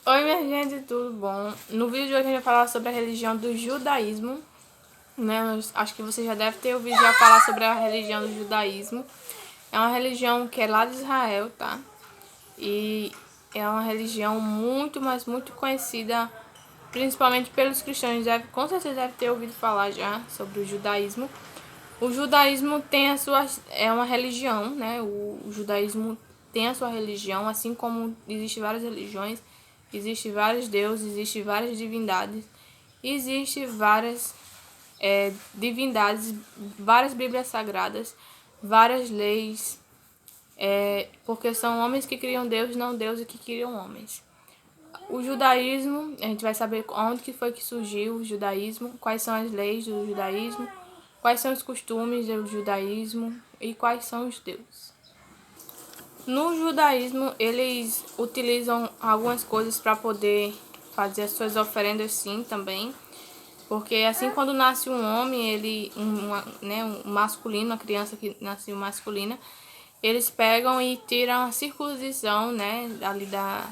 Oi, minha gente, tudo bom? No vídeo de hoje a gente vai falar sobre a religião do judaísmo, né? Acho que você já deve ter ouvido já falar sobre a religião do judaísmo. É uma religião que é lá de Israel, tá? E é uma religião muito, mas muito conhecida, principalmente pelos cristãos. Com certeza deve ter ouvido falar já sobre o judaísmo. O judaísmo tem a sua... é uma religião, né? O judaísmo tem a sua religião, assim como existem várias religiões, existem vários deuses, existem várias divindades, existem várias divindades, várias bíblias sagradas, várias leis, porque são homens que criam Deus, não deuses que criam homens. O judaísmo, a gente vai saber onde que foi que surgiu o judaísmo, quais são as leis do judaísmo, quais são os costumes do judaísmo e quais são os deuses. No judaísmo, eles utilizam algumas coisas para poder fazer as suas oferendas, sim, também. Porque assim, quando nasce um homem, um masculino, uma criança que nasceu masculina, eles pegam e tiram a circuncisão, né, ali da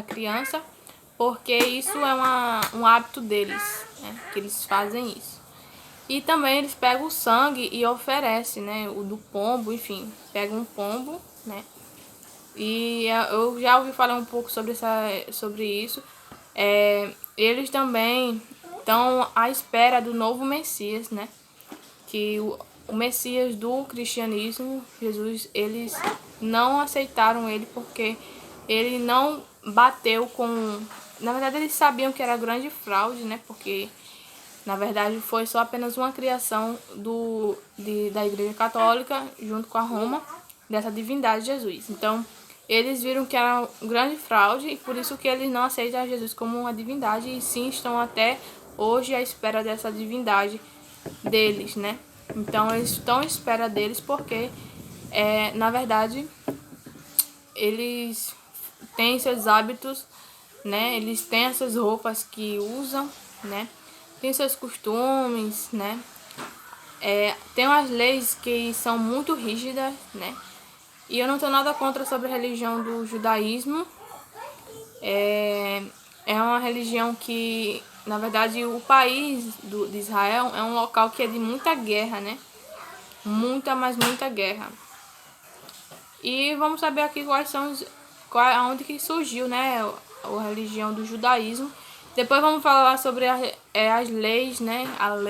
criança, porque isso é um hábito deles, né, que eles fazem isso. E também eles pegam o sangue e oferecem, né, o do pombo, enfim, pegam um pombo, né. E eu já ouvi falar um pouco sobre isso. Eles também estão à espera do novo Messias, né? Que o Messias do cristianismo, Jesus, eles não aceitaram ele porque ele não bateu com... Na verdade, eles sabiam que era grande fraude, né? Porque, na verdade, foi só apenas uma criação da Igreja Católica, junto com a Roma, dessa divindade Jesus. Então, eles viram que era uma grande fraude e por isso que eles não aceitam Jesus como uma divindade e sim estão até hoje à espera dessa divindade deles, né? Então eles estão à espera deles porque, na verdade, eles têm seus hábitos, né? Eles têm essas roupas que usam, né? Tem seus costumes, né? Tem umas leis que são muito rígidas, né? E eu não tenho nada contra sobre a religião do judaísmo. É uma religião que, na verdade, o país de Israel é um local que é de muita guerra, né? Muita, mas muita guerra. E vamos saber aqui aonde que surgiu, né? A religião do judaísmo. Depois vamos falar sobre as leis, né? As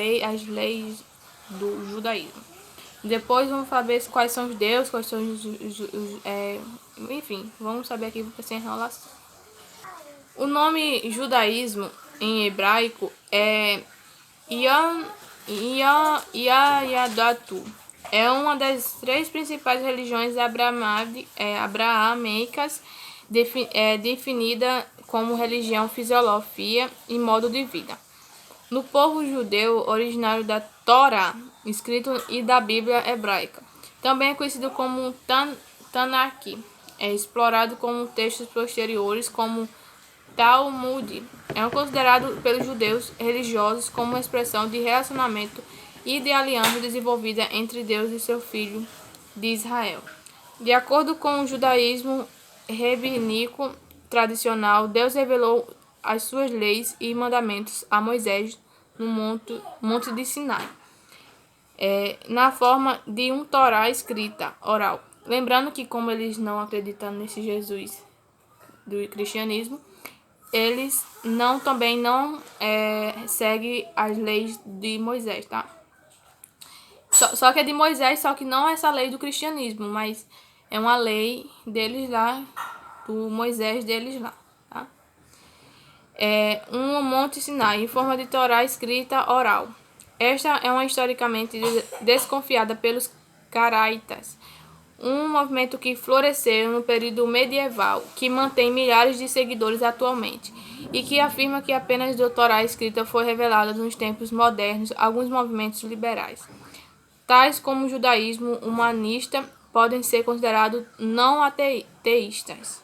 leis do judaísmo. Depois vamos saber quais são os deuses, quais são enfim, vamos saber aqui sem enrolação. O nome judaísmo em hebraico é Yahadatu. É uma das três principais religiões abraâmicas, definida como religião, filosofia e modo de vida. No povo judeu originário da Torá, escrito e da Bíblia hebraica. Também é conhecido como Tanakh. É explorado como textos posteriores como Talmud. É considerado pelos judeus religiosos como uma expressão de relacionamento e de aliança desenvolvida entre Deus e seu filho de Israel. De acordo com o judaísmo rabínico tradicional, Deus revelou as suas leis e mandamentos a Moisés no Monte de Sinai, na forma de um Torá escrita, oral. Lembrando que, como eles não acreditam nesse Jesus do cristianismo, eles também não seguem as leis de Moisés, tá? Só que é de Moisés, só que não é essa lei do cristianismo, mas é uma lei deles lá, do Moisés deles lá, tá? Um Monte Sinai, em forma de Torá escrita oral. Esta é uma historicamente desconfiada pelos caraitas, um movimento que floresceu no período medieval, que mantém milhares de seguidores atualmente, e que afirma que apenas a Torá escrita foi revelada nos tempos modernos a alguns movimentos liberais, tais como o judaísmo humanista, podem ser considerados não ateístas.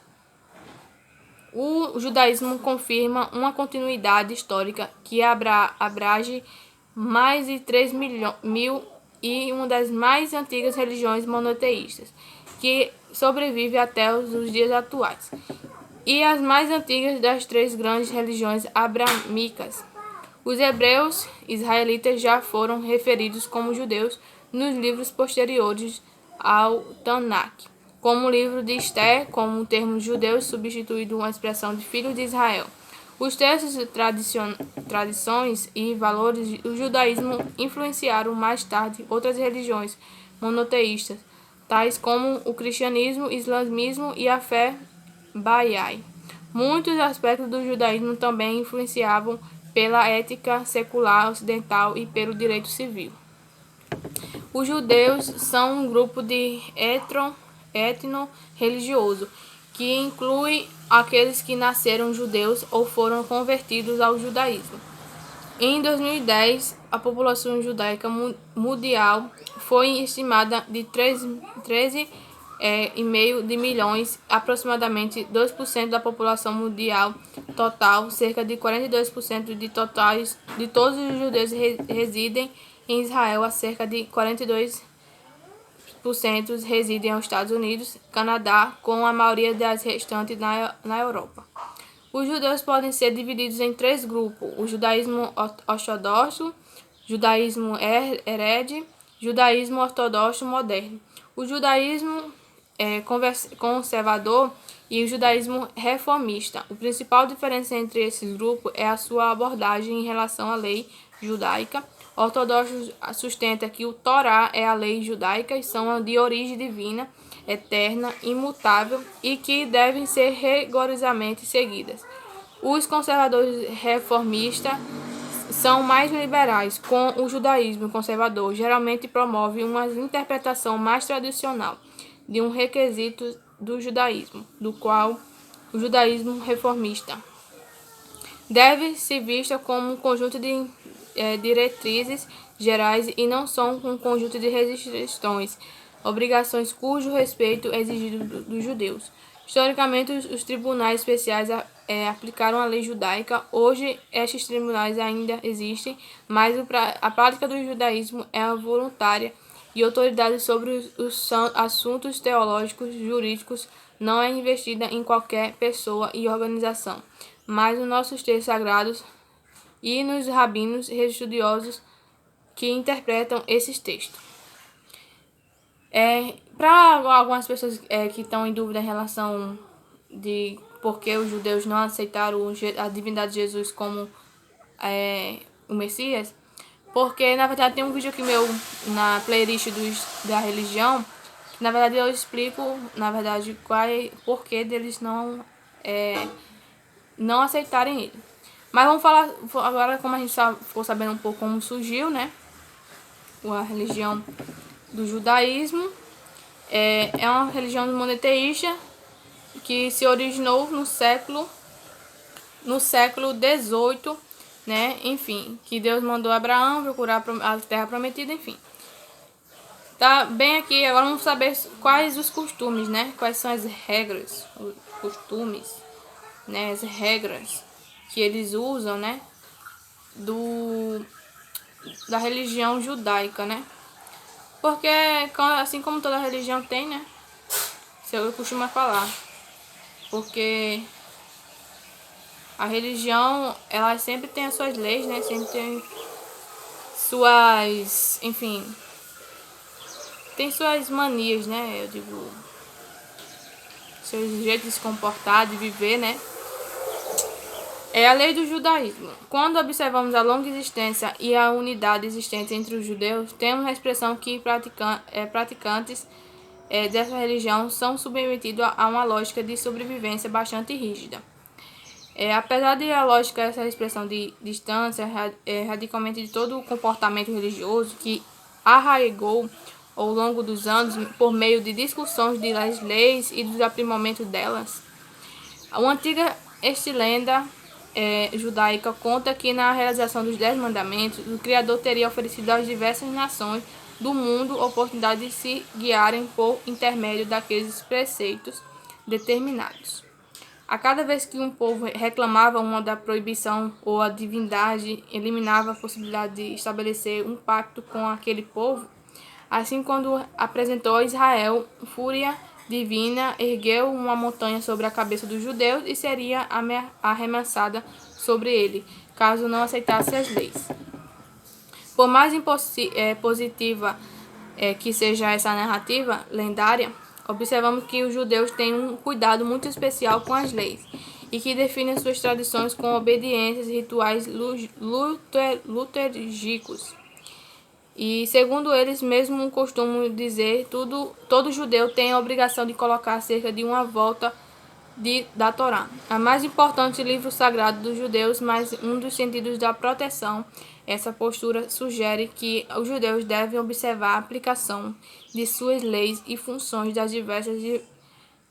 O judaísmo confirma uma continuidade histórica que abrange mais de 3 mil e uma das mais antigas religiões monoteístas, que sobrevive até os dias atuais. e as mais antigas das três grandes religiões abrâmicas. Os hebreus israelitas já foram referidos como judeus nos livros posteriores ao Tanakh, como o livro de Esther, como o termo judeus substituído uma expressão de filho de Israel. Os textos, tradições e valores do judaísmo influenciaram mais tarde outras religiões monoteístas, tais como o cristianismo, o islamismo e a fé Bahá'í. Muitos aspectos do judaísmo também influenciavam pela ética secular ocidental e pelo direito civil. Os judeus são um grupo de etno-religioso, que inclui aqueles que nasceram judeus ou foram convertidos ao judaísmo. Em 2010, a população judaica mundial foi estimada de 13,5 de milhões, aproximadamente 2% da população mundial total. Cerca de 42% de todos os judeus residem em Israel, a cerca de 42% residem nos Estados Unidos, Canadá, com a maioria das restantes na Europa. Os judeus podem ser divididos em três grupos: o judaísmo ortodoxo, judaísmo herede, judaísmo ortodoxo moderno, o judaísmo conservador e o judaísmo reformista. A principal diferença entre esses grupos é a sua abordagem em relação à lei judaica. O ortodoxo sustenta que o Torá é a lei judaica e são de origem divina, eterna, imutável e que devem ser rigorosamente seguidas. Os conservadores reformistas são mais liberais, com o judaísmo conservador geralmente promove uma interpretação mais tradicional de um requisito do judaísmo, do qual o judaísmo reformista deve ser visto como um conjunto de diretrizes gerais e não são um conjunto de restrições, obrigações cujo respeito é exigido dos judeus. Historicamente, os tribunais especiais aplicaram a lei judaica. Hoje, estes tribunais ainda existem, mas a prática do judaísmo é voluntária e a autoridade sobre os assuntos teológicos jurídicos não é investida em qualquer pessoa e organização, mas nos nossos textos sagrados e nos rabinos e estudiosos que interpretam esses textos. Para algumas pessoas que estão em dúvida em relação de por que os judeus não aceitaram a divindade de Jesus como o Messias, porque na verdade tem um vídeo aqui meu na playlist da religião, que na verdade eu explico na verdade por que deles não aceitarem ele. Mas vamos falar agora, como a gente ficou sabendo um pouco como surgiu, né? A religião do judaísmo é uma religião monoteísta que se originou no século XVIII, né? Enfim, que Deus mandou Abraão procurar a terra prometida, enfim. Tá bem aqui, agora vamos saber quais os costumes, né? Quais são as regras, os costumes, né? As regras que eles usam, né, da religião judaica, né? Porque, assim como toda religião tem, né, isso eu costumo falar, porque a religião, ela sempre tem as suas leis, né, sempre tem suas, enfim, tem suas manias, né, eu digo, seus jeitos de se comportar, de viver, né. É a lei do judaísmo. Quando observamos a longa existência e a unidade existente entre os judeus, temos a expressão que praticantes dessa religião são submetidos a uma lógica de sobrevivência bastante rígida. Apesar de a lógica, essa expressão de distância radicalmente de todo o comportamento religioso que arraigou ao longo dos anos por meio de discussões das leis e dos aprimoramentos delas. Uma antiga lenda judaica conta que na realização dos 10 mandamentos, o Criador teria oferecido às diversas nações do mundo a oportunidade de se guiarem por intermédio daqueles preceitos determinados. A cada vez que um povo reclamava uma da proibição ou a divindade eliminava a possibilidade de estabelecer um pacto com aquele povo, assim quando apresentou a Israel fúria divina ergueu uma montanha sobre a cabeça dos judeus e seria arremessada sobre ele, caso não aceitasse as leis. Por mais positiva que seja essa narrativa lendária, observamos que os judeus têm um cuidado muito especial com as leis e que definem suas tradições com obediências e rituais litúrgicos. E, segundo eles mesmos costumam dizer, todo judeu tem a obrigação de colocar cerca de uma volta da Torá, a mais importante livro sagrado dos judeus, mas um dos sentidos da proteção. Essa postura sugere que os judeus devem observar a aplicação de suas leis e funções das diversas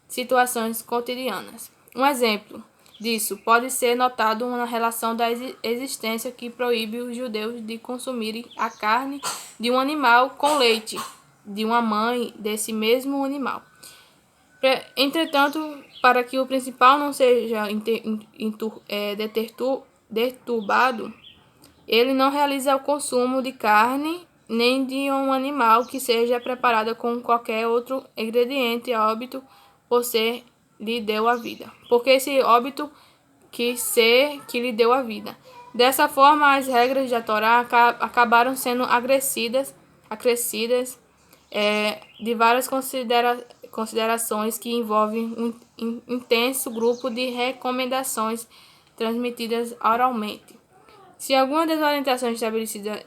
situações cotidianas. Um exemplo disso pode ser notado na relação da existência que proíbe os judeus de consumirem a carne de um animal com leite de uma mãe desse mesmo animal. Entretanto, para que o principal não seja deturbado, ele não realiza o consumo de carne nem de um animal que seja preparada com qualquer outro ingrediente óbito por ser lhe deu a vida, porque esse óbito quis ser que lhe deu a vida. Dessa forma, as regras da Torá acabaram sendo acrescidas de várias considerações que envolvem um intenso grupo de recomendações transmitidas oralmente. Se alguma desorientação estabelecida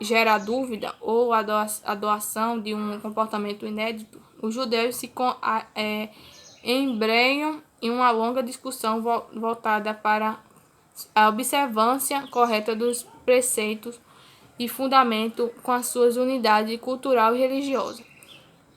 gera dúvida ou a doação de um comportamento inédito, os judeus se embrenham em uma longa discussão voltada para a observância correta dos preceitos e fundamento com as suas unidades cultural e religiosa.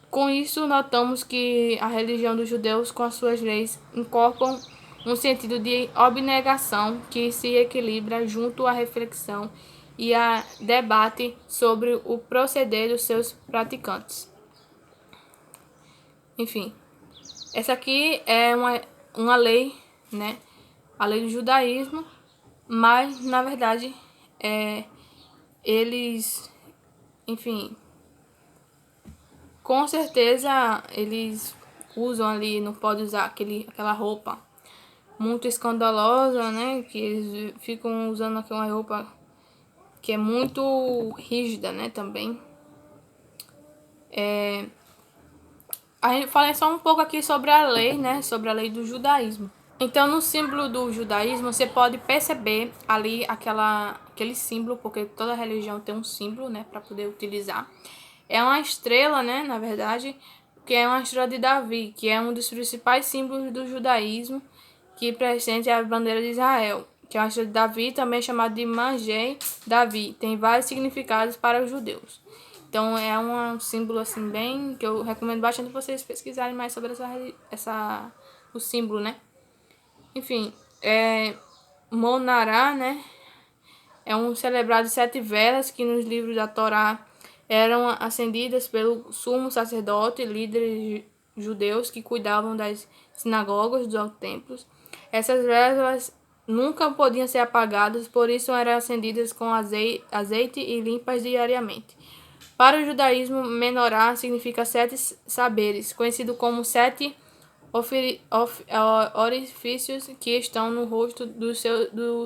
Com isso, notamos que a religião dos judeus, com as suas leis, incorporam um sentido de abnegação que se equilibra junto à reflexão e a debate sobre o proceder dos seus praticantes. Enfim, essa aqui é uma lei, né? A lei do judaísmo, mas, na verdade, eles, enfim, com certeza eles usam ali, não pode usar aquela roupa muito escandalosa, né? Que eles ficam usando aquela roupa que é muito rígida, né? Também. A gente fala só um pouco aqui sobre a lei, né? Sobre a lei do judaísmo. Então, no símbolo do judaísmo, você pode perceber ali aquele símbolo, porque toda religião tem um símbolo, né? Para poder utilizar. É uma estrela, né? Na verdade, que é uma estrela de Davi, que é um dos principais símbolos do judaísmo, que representa a bandeira de Israel, que é uma estrela de Davi, também chamada de Magei Davi. Tem vários significados para os judeus. Então é um símbolo assim bem que eu recomendo bastante vocês pesquisarem mais sobre o símbolo, né? Enfim, Monará, né? É um celebrado de 7 velas que nos livros da Torá eram acendidas pelo sumo sacerdote, líderes judeus que cuidavam das sinagogas, dos templos. Essas velas nunca podiam ser apagadas, por isso eram acendidas com azeite e limpas diariamente. Para o judaísmo, menorá significa 7 saberes, conhecido como 7 orifícios que estão no rosto do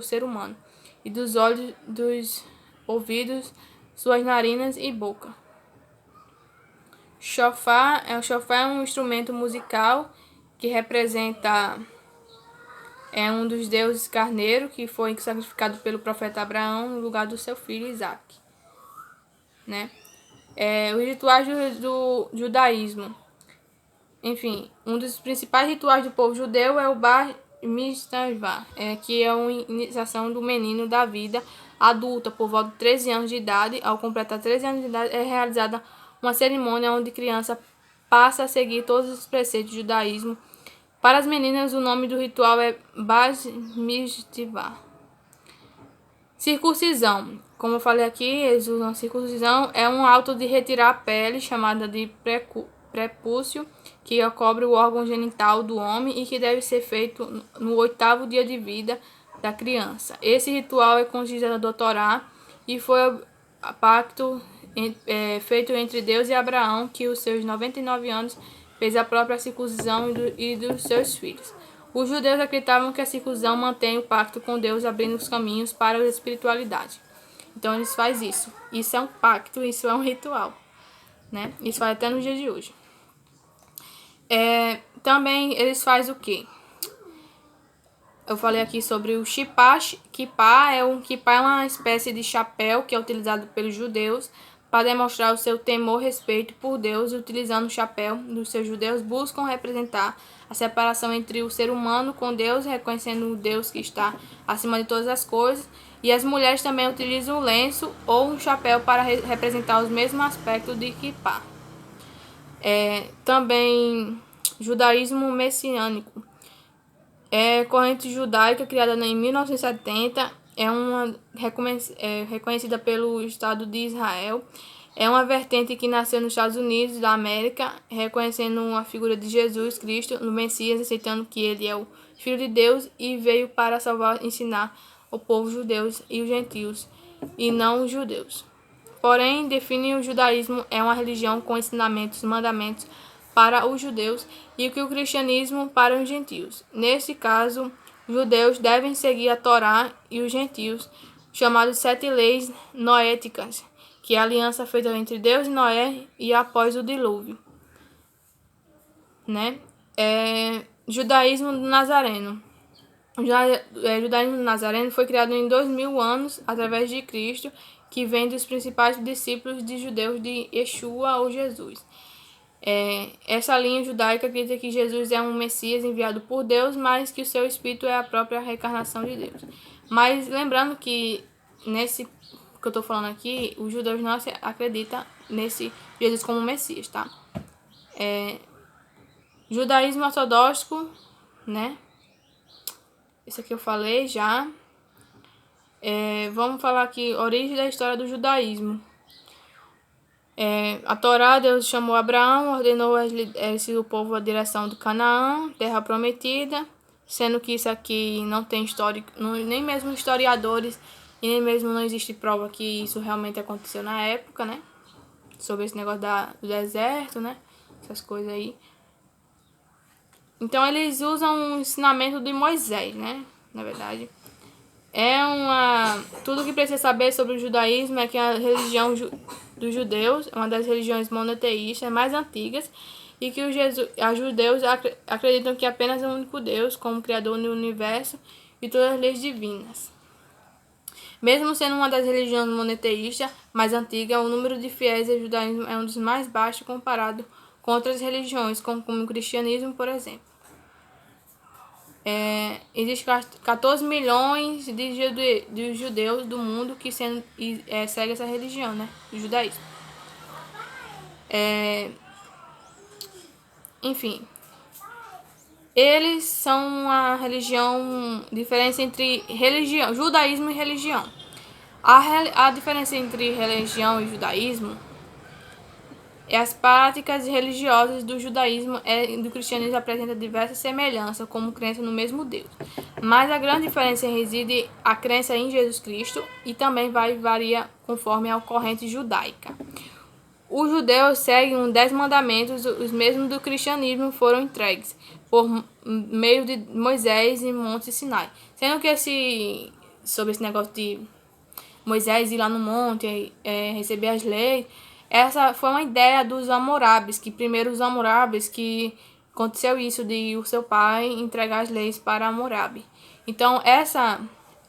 ser humano, e dos olhos, dos ouvidos, suas narinas e boca. Shofar é um instrumento musical que representa um dos deuses carneiro que foi sacrificado pelo profeta Abraão no lugar do seu filho Isaac, né? Os rituais do judaísmo. Enfim, um dos principais rituais do povo judeu é o Bar Mitzvah, que é uma iniciação do menino da vida adulta por volta de 13 anos de idade. Ao completar 13 anos de idade, é realizada uma cerimônia onde a criança passa a seguir todos os preceitos do judaísmo. Para as meninas, o nome do ritual é Bar Mitzvah. Circuncisão. Como eu falei aqui, eles usam circuncisão. É um ato de retirar a pele, chamada de prepúcio, que cobre o órgão genital do homem e que deve ser feito no 8º dia de vida da criança. Esse ritual é considerado do Torá e foi pacto feito entre Deus e Abraão, que os seus 99 anos fez a própria circuncisão e dos seus filhos. Os judeus acreditavam que a circuncisão mantém o pacto com Deus, abrindo os caminhos para a espiritualidade. Então eles fazem isso. Isso é um pacto, isso é um ritual, né? Isso faz até no dia de hoje. Também eles fazem o quê? Eu falei aqui sobre o kippá. Kippá é uma espécie de chapéu que é utilizado pelos judeus para demonstrar o seu temor e respeito por Deus. Utilizando o chapéu dos seus judeus, buscam representar a separação entre o ser humano com Deus, reconhecendo o Deus que está acima de todas as coisas. E as mulheres também utilizam um lenço ou um chapéu para representar os mesmos aspectos de kippá. Também judaísmo messiânico. Corrente judaica criada em 1970, reconhecida pelo Estado de Israel. É uma vertente que nasceu nos Estados Unidos da América, reconhecendo a figura de Jesus Cristo, no Messias, aceitando que ele é o Filho de Deus e veio para salvar e ensinar o povo judeus e os gentios, e não os judeus. Porém, define o judaísmo é uma religião com ensinamentos e mandamentos para os judeus e que o cristianismo para os gentios. Nesse caso, os judeus devem seguir a Torá e os gentios, chamados 7 leis noéticas, que é a aliança feita entre Deus e Noé e após o dilúvio. Né? Judaísmo nazareno. O judaísmo nazareno foi criado em 2000 anos através de Cristo, que vem dos principais discípulos de judeus de Yeshua ou Jesus. Essa linha judaica acredita que Jesus é um Messias enviado por Deus, mas que o seu espírito é a própria reencarnação de Deus. Mas lembrando que nesse que eu estou falando aqui, os judeus não acreditam nesse Jesus como Messias, tá? Judaísmo ortodoxo, né? Isso aqui eu falei já. Vamos falar aqui, origem da história do judaísmo. A Torá, Deus chamou Abraão, ordenou o povo a direção do Canaã, terra prometida, sendo que isso aqui não tem histórico, nem mesmo historiadores, e nem mesmo não existe prova que isso realmente aconteceu na época, né? Sobre esse negócio do deserto, né? Essas coisas aí. Então eles usam o ensinamento de Moisés, né? Na verdade. Tudo que precisa saber sobre o judaísmo é que a religião dos judeus é uma das religiões monoteístas mais antigas e que os judeus acreditam que apenas é o único Deus como criador do universo e todas as leis divinas. Mesmo sendo uma das religiões monoteístas mais antigas, o número de fiéis ao judaísmo é um dos mais baixos comparado com outras religiões, como o cristianismo, por exemplo. Existem 14 milhões de judeus do mundo que seguem essa religião, né? O judaísmo. Enfim. Eles são uma religião... Diferença entre religião, judaísmo e religião. A diferença entre religião e judaísmo as práticas religiosas do judaísmo e do cristianismo apresentam diversas semelhanças, como crença no mesmo Deus. Mas a grande diferença reside a crença em Jesus Cristo e também varia conforme a corrente judaica. Os judeus seguem os 10 mandamentos, os mesmos do cristianismo foram entregues por meio de Moisés e Monte Sinai. Sendo que sobre esse negócio de Moisés ir lá no monte receber as leis, essa foi uma ideia dos Hammurabis, que primeiro os Hammurabis, que aconteceu isso de o seu pai entregar as leis para Hammurabi. Então, essa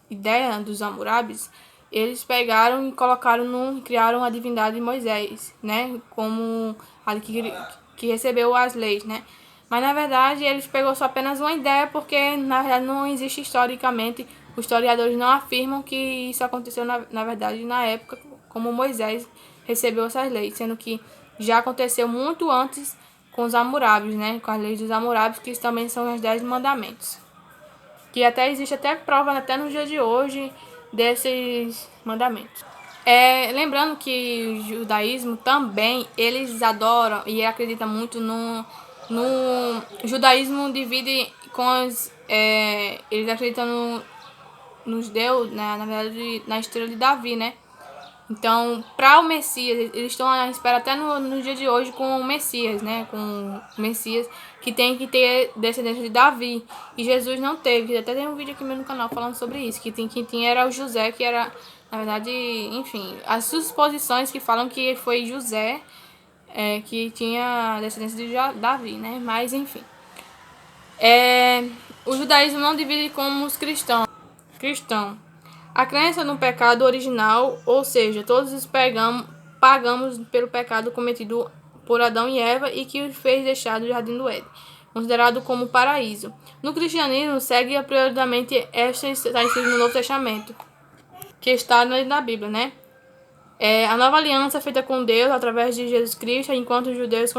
ideia dos Hammurabis, eles pegaram e criaram a divindade de Moisés, né? Como a que recebeu as leis, né? Mas, na verdade, eles pegou só apenas uma ideia, porque, na verdade, não existe historicamente. Os historiadores não afirmam que isso aconteceu, na verdade, na época, como Moisés recebeu essas leis, sendo que já aconteceu muito antes com os Hammurabis, né? Com as leis dos Hammurabis, que também são os 10 mandamentos. Que até existe prova até no dia de hoje desses mandamentos. Lembrando que o judaísmo também, eles adoram e acreditam muito no judaísmo divide com eles acreditam nos deuses, né? Na verdade, na estrela de Davi, né? Então, para o Messias, eles estão à espera até no dia de hoje com o Messias, né? Com o Messias, que tem que ter descendência de Davi. E Jesus não teve. Até tem um vídeo aqui mesmo no canal falando sobre isso. Quem tinha era o José, que era, na verdade, enfim, as suposições que falam que foi José que tinha descendência de Davi, né? Mas, enfim. O judaísmo não divide como os cristãos. A crença no pecado original, ou seja, todos pagamos pelo pecado cometido por Adão e Eva e que os fez deixar do Jardim do Éden, considerado como paraíso. No cristianismo, segue prioritariamente esta está escrito no Novo Testamento, que está na Bíblia, né? A nova aliança feita com Deus através de Jesus Cristo, enquanto os judeus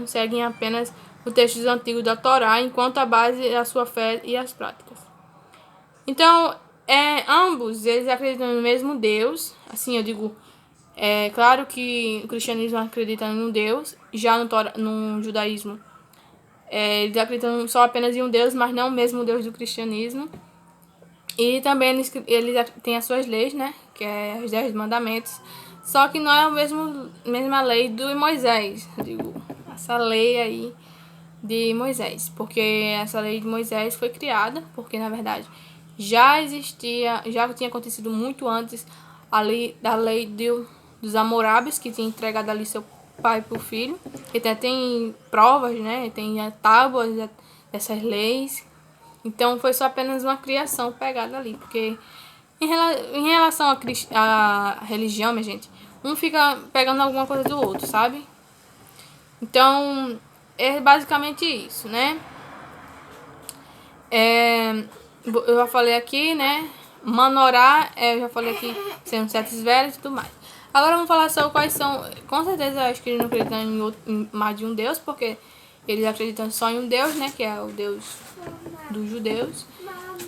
seguem apenas os textos antigos da Torá, enquanto a base é a sua fé e as práticas. Então, ambos, eles acreditam no mesmo Deus. Assim, eu digo, claro que o cristianismo acredita em um Deus, já no judaísmo, eles acreditam só apenas em um Deus, mas não o mesmo Deus do cristianismo. E também eles têm as suas leis, né, que é os 10 mandamentos, só que não é a mesma lei do Moisés, eu digo, essa lei aí de Moisés, porque essa lei de Moisés foi criada, porque na verdade já tinha acontecido muito antes da lei dos Hammurabi's, que tinha entregado ali seu pai para o filho, que até tem provas, né, tem tábuas dessas leis. Então foi só apenas uma criação pegada ali, porque em relação à religião, minha gente, um fica pegando alguma coisa do outro, sabe? Então, é basicamente isso, né? Eu já falei aqui, né? Manorá, eu já falei aqui, sendo certos velhos e tudo mais. Agora vamos falar sobre quais são. Com certeza, eu acho que eles não acreditam em mais de um Deus, porque eles acreditam só em um Deus, né? Que é o Deus dos judeus.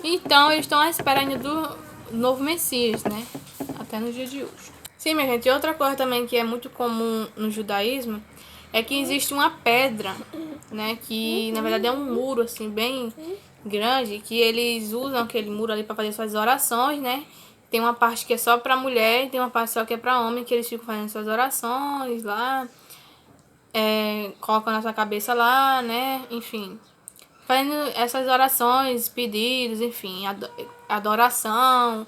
Então, eles estão à espera ainda do novo Messias, né? Até no dia de hoje. Sim, minha gente, outra coisa também que é muito comum no judaísmo é que existe uma pedra, né? Que na verdade é um muro, assim, bem grande, que eles usam aquele muro ali para fazer suas orações, né? Tem uma parte que é só para mulher e tem uma parte só que é para homem, que eles ficam fazendo suas orações lá, colocam na sua cabeça lá, né? Enfim, fazendo essas orações, pedidos, enfim, adoração,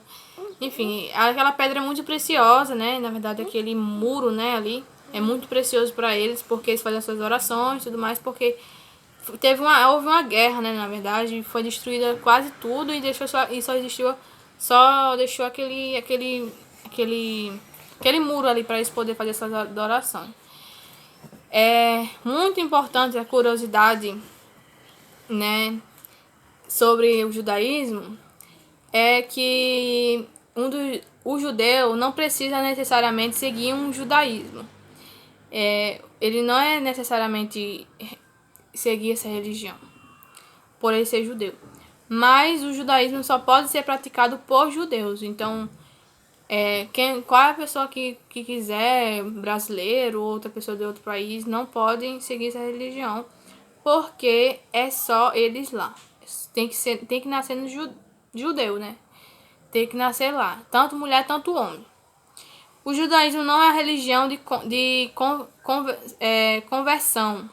enfim, aquela pedra é muito preciosa, né? Na verdade, aquele muro, né, ali é muito precioso para eles, porque eles fazem as suas orações e tudo mais, porque houve uma guerra, né, na verdade, foi destruída quase tudo e só deixou aquele muro ali para eles poderem fazer essas adorações. É muito importante a curiosidade, né, sobre o judaísmo é que o judeu não precisa necessariamente seguir um judaísmo. Ele não é necessariamente seguir essa religião, por ele ser judeu. Mas o judaísmo só pode ser praticado por judeus. Então, qual é a pessoa que quiser, brasileiro ou outra pessoa de outro país, não podem seguir essa religião, porque é só eles lá. Tem que nascer no judeu, né? Tem que nascer lá, tanto mulher, tanto homem. O judaísmo não é a religião de conversão.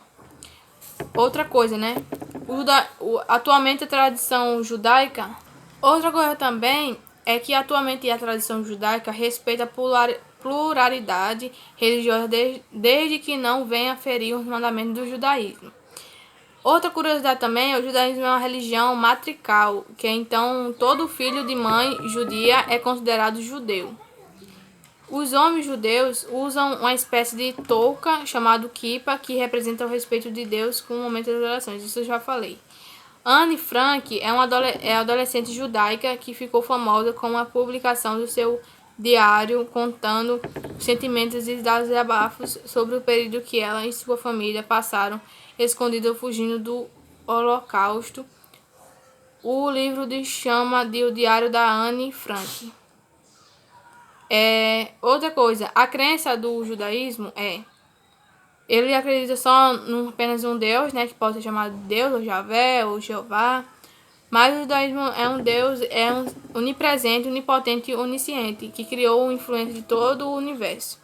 Outra coisa, né? Atualmente a tradição judaica. Outra coisa também é que atualmente a tradição judaica respeita a pluralidade religiosa desde que não venha ferir os mandamentos do judaísmo. Outra curiosidade também, o judaísmo é uma religião matriarcal, que então todo filho de mãe judia é considerado judeu. Os homens judeus usam uma espécie de touca chamado kippah, que representa o respeito de Deus com o momento das orações. Isso eu já falei. Anne Frank é adolescente judaica que ficou famosa com a publicação do seu diário contando os sentimentos e desabafos sobre o período que ela e sua família passaram escondida ou fugindo do Holocausto. O livro chama de O Diário da Anne Frank. Outra coisa, a crença do judaísmo ele acredita só apenas um Deus, né, que pode ser chamado de Deus, ou Javé, ou Jeová, Mas o judaísmo é um Deus, onipresente, onipotente e onisciente, que criou o influência de todo o universo.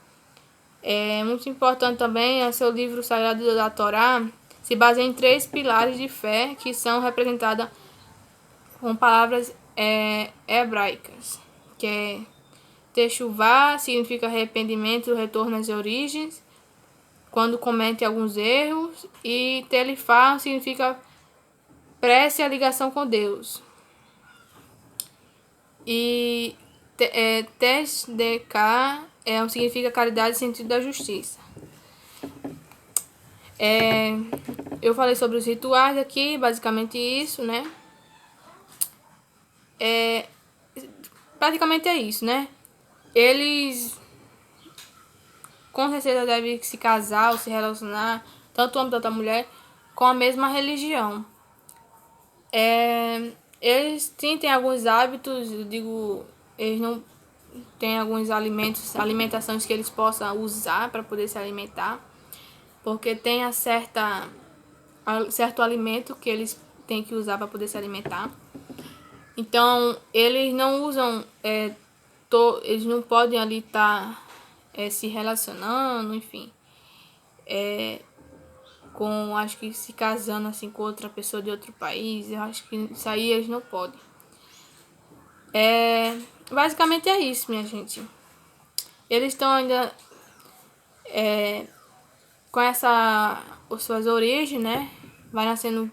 É muito importante também, seu livro sagrado da Torá se baseia em 3 pilares de fé que são representadas com palavras hebraicas, que é Teshuvá, significa arrependimento, retorno às origens, quando comete alguns erros, e Telifá significa prece a ligação com Deus. E Tesdeká significa caridade e sentido da justiça. Eu falei sobre os rituais aqui, basicamente isso, né? Praticamente é isso, né? Eles com certeza devem se casar ou se relacionar, tanto o homem quanto a mulher, com a mesma religião. Eles sim têm alguns hábitos, eu digo, eles não têm alguns alimentações que eles possam usar para poder se alimentar, porque tem certo alimento que eles têm que usar para poder se alimentar. Então, eles não usam, eles não podem ali estar se relacionando, enfim, acho que se casando assim com outra pessoa de outro país. Eu acho que isso aí eles não podem. Basicamente é isso, minha gente. Eles estão ainda com as suas origens, né? Vai nascendo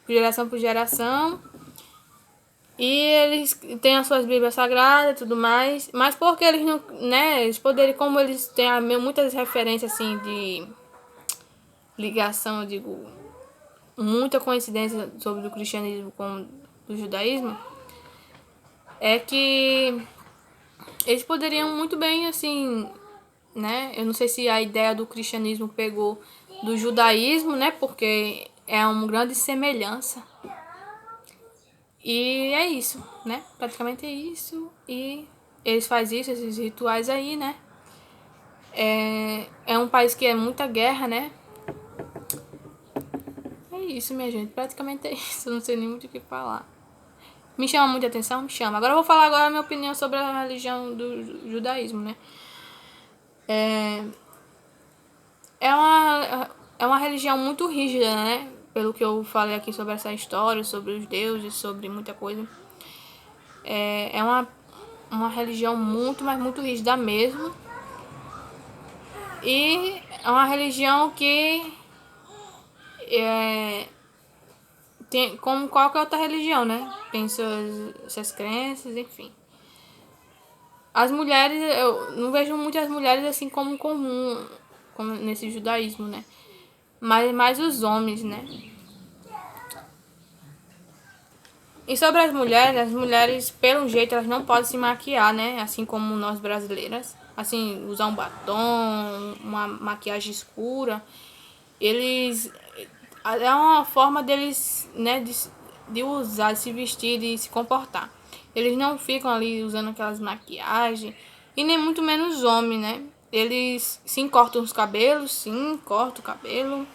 de geração por geração. E eles têm as suas Bíblias Sagradas e tudo mais. Mas porque eles não, né? Eles poderiam, como eles têm muitas referências assim de ligação, eu digo, muita coincidência sobre o cristianismo com o judaísmo, é que eles poderiam muito bem, assim, né? Eu não sei se a ideia do cristianismo pegou do judaísmo, né? Porque é uma grande semelhança. E é isso, né? Praticamente é isso. E eles fazem isso, esses rituais aí, né? É um país que é muita guerra, né? É isso, minha gente. Praticamente é isso. Eu não sei nem muito o que falar. Me chama muita atenção? Me chama. Agora eu vou falar agora a minha opinião sobre a religião do judaísmo, né? É uma religião muito rígida, né? Pelo que eu falei aqui sobre essa história, sobre os deuses, sobre muita coisa. É uma religião muito, mas muito rígida mesmo. E é uma religião que tem como qualquer outra religião, né? Tem suas crenças, enfim. As mulheres, eu não vejo muitas mulheres assim como comum, como nesse judaísmo, né? Mas mais os homens, né? E sobre as mulheres, pelo jeito, elas não podem se maquiar, né? Assim como nós brasileiras. Assim, usar um batom, uma maquiagem escura. Eles... É uma forma deles, né? De usar, de se vestir, de se comportar. Eles não ficam ali usando aquelas maquiagens. E nem muito menos os homens, né? Eles sim cortam os cabelos, sim, cortam o cabelo.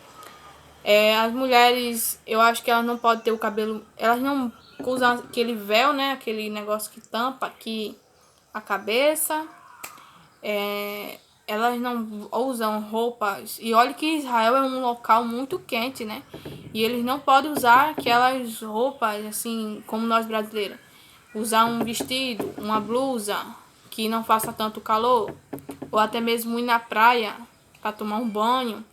As mulheres, eu acho que elas não podem ter o cabelo... Elas não usam aquele véu, né? Aquele negócio que tampa aqui a cabeça. Elas não usam roupas. E olha que Israel é um local muito quente, né? E eles não podem usar aquelas roupas assim como nós brasileiros. Usar um vestido, uma blusa que não faça tanto calor. Ou até mesmo ir na praia para tomar um banho.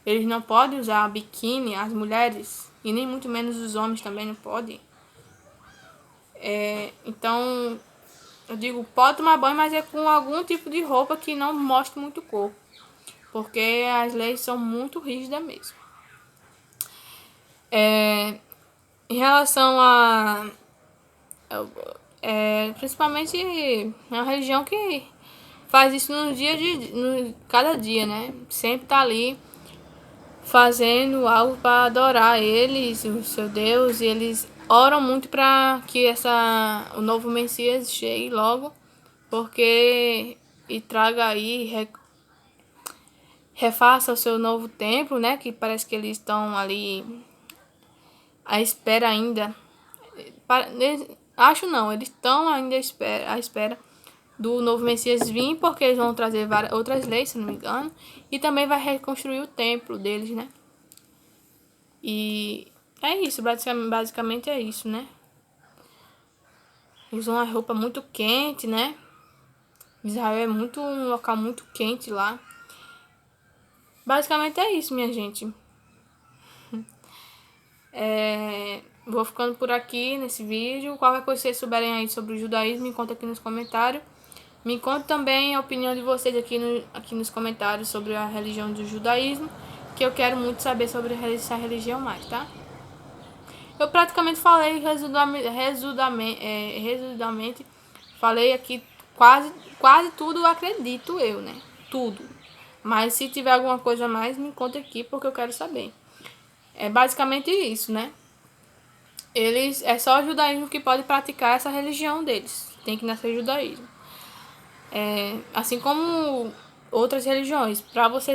Eles não podem usar biquíni, as mulheres. E nem muito menos os homens também não podem. Então, eu digo, pode tomar banho, mas é com algum tipo de roupa que não mostre muito o corpo. Porque as leis são muito rígidas mesmo. Em relação a... principalmente a religião que faz isso cada dia, né? Sempre tá ali fazendo algo para adorar eles, o seu Deus, e eles oram muito para que o novo Messias chegue logo, porque e traga aí, refaça o seu novo templo, né? Que parece que eles estão ali à espera ainda Acho não, eles estão ainda à espera do novo Messias vir, porque eles vão trazer outras leis, se não me engano, e também vai reconstruir o templo deles, né? E é isso, basicamente é isso, né? Usam uma roupa muito quente, né? Israel é um local muito quente lá. Basicamente é isso, minha gente. Vou ficando por aqui nesse vídeo. Qualquer coisa que vocês souberem aí sobre o judaísmo, me conta aqui nos comentários. Me conta também a opinião de vocês aqui nos comentários sobre a religião do judaísmo, que eu quero muito saber sobre essa religião mais, tá? Eu praticamente falei resumidamente, falei aqui quase tudo, acredito eu, né? Tudo. Mas se tiver alguma coisa a mais, me conta aqui, porque eu quero saber. É basicamente isso, né? É só o judaísmo que pode praticar essa religião deles. Tem que nascer judaísmo. Assim como outras religiões. Para você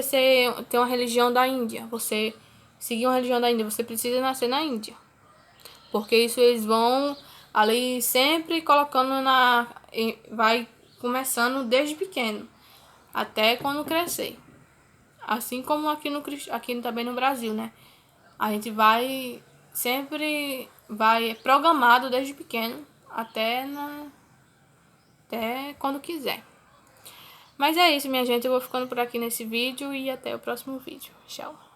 ter uma religião da Índia, você seguir uma religião da Índia, você precisa nascer na Índia. Porque isso eles vão ali sempre colocando vai começando desde pequeno, até quando crescer. Assim como aqui também no Brasil, né? A gente sempre vai programado desde pequeno até quando quiser. Mas é isso, minha gente. Eu vou ficando por aqui nesse vídeo e até o próximo vídeo. Tchau.